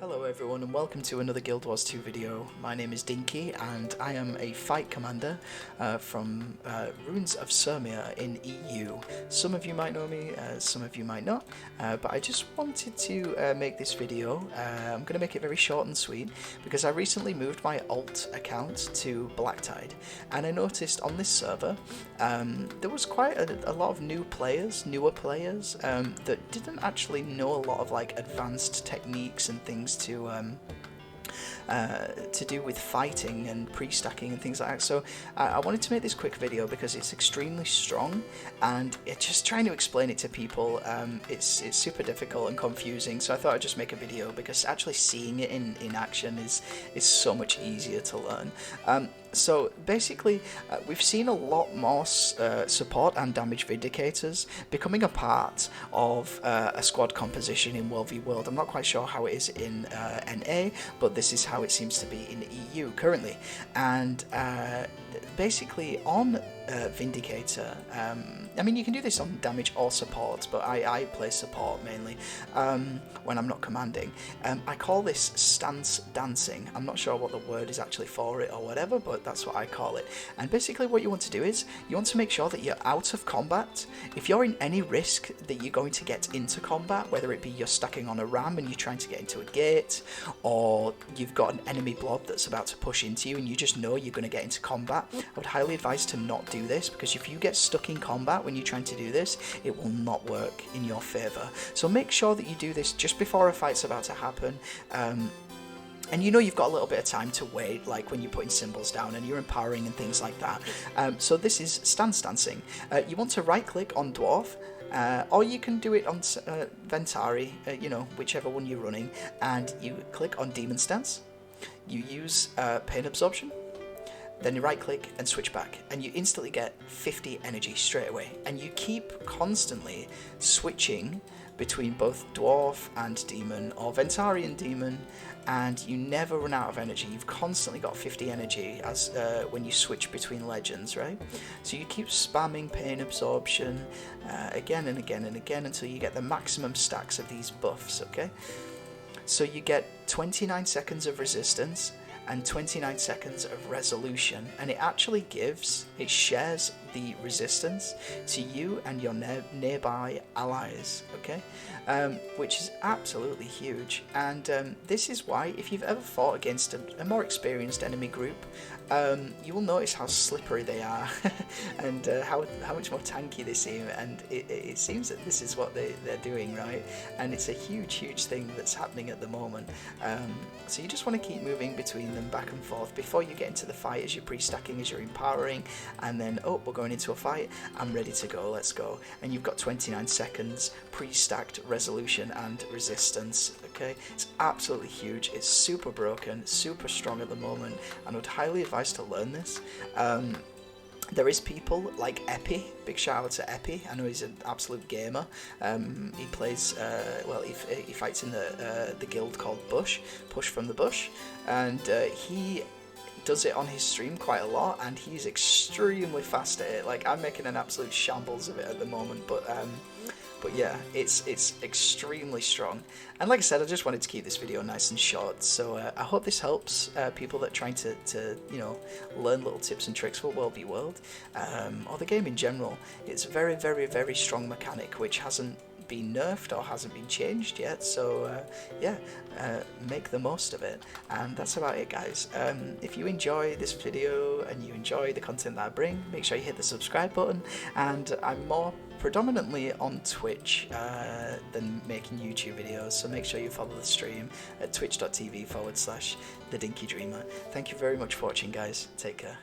Hello everyone and welcome to another Guild Wars 2 video. My name is Dinky and I am a fight commander from Ruins of Sirmia in EU. Some of you might know me, some of you might not, but I just wanted to make this video. I'm going to make it very short and sweet because I recently moved my alt account to Blacktide, and I noticed on this server there was quite a lot of newer players that didn't actually know a lot of like advanced techniques and things to do with fighting and pre-stacking and things like that. So I wanted to make this quick video because it's extremely strong, and just trying to explain it to people, it's super difficult and confusing. So I thought I'd just make a video because actually seeing it in action is so much easier to learn. So basically, we've seen a lot more support and damage Vindicators becoming a part of a squad composition in WvW. I'm not quite sure how it is in NA, but this is how it seems to be in EU currently. And basically on Vindicator, I mean, you can do this on damage or support, but I play support mainly when I'm not commanding. I call this stance dancing. I'm not sure what the word is actually for it or whatever, but that's what I call it. And basically what you want to do is you want to make sure that you're out of combat. If you're in any risk that you're going to get into combat, whether it be you're stacking on a ram and you're trying to get into a gate, or you've got an enemy blob that's about to push into you and you just know you're going to get into combat, I would highly advise to not do this, because if you get stuck in combat when you're trying to do this, it will not work in your favor. So make sure that you do this just before a fight's about to happen. And you know you've got a little bit of time to wait, like when you're putting symbols down and you're empowering and things like that. So this is stance dancing. You want to right click on Dwarf, or you can do it on Ventari, you know, whichever one you're running, and you click on Demon Stance. You use Pain Absorption, then you right click and switch back, and you instantly get 50 energy straight away. And you keep constantly switching between both Dwarf and Demon, or Ventari and Demon, and you never run out of energy. You've constantly got 50 energy as when you switch between legends, right? So you keep spamming Pain Absorption again and again and again until you get the maximum stacks of these buffs, okay? So you get 29 seconds of resistance and 29 seconds of resolution, and it actually shares the resistance to you and your nearby allies, okay? Which is absolutely huge. And this is why, if you've ever fought against a more experienced enemy group, you will notice how slippery they are and how much more tanky they seem, and it seems that this is what they're doing, right? And it's a huge thing that's happening at the moment. So you just want to keep moving between them back and forth before you get into the fight, as you're pre-stacking, as you're empowering, and then, oh, we're going into a fight, I'm ready to go, let's go. And you've got 29 seconds pre-stacked resolution and resistance, okay? It's absolutely huge, it's super broken, super strong at the moment, and I would highly advise to learn this. There is people like Epi, big shout out to Epi, I know he's an absolute gamer. He plays, well, he fights in the guild called Push from the Bush, and he does it on his stream quite a lot, and he's extremely fast at it. Like, I'm making an absolute shambles of it at the moment, but yeah, it's extremely strong. And like I said, I just wanted to keep this video nice and short, so I hope this helps people that are trying to you know, learn little tips and tricks for WvW, or the game in general. It's a very strong mechanic which hasn't been nerfed or hasn't been changed yet, so yeah, make the most of it. And that's about it, guys. If you enjoy this video and you enjoy the content that I bring, make sure you hit the subscribe button, and I'm more predominantly on Twitch than making YouTube videos, so make sure you follow the stream at twitch.tv/TheDinkyDreamer. Thank you very much for watching, guys. Take care.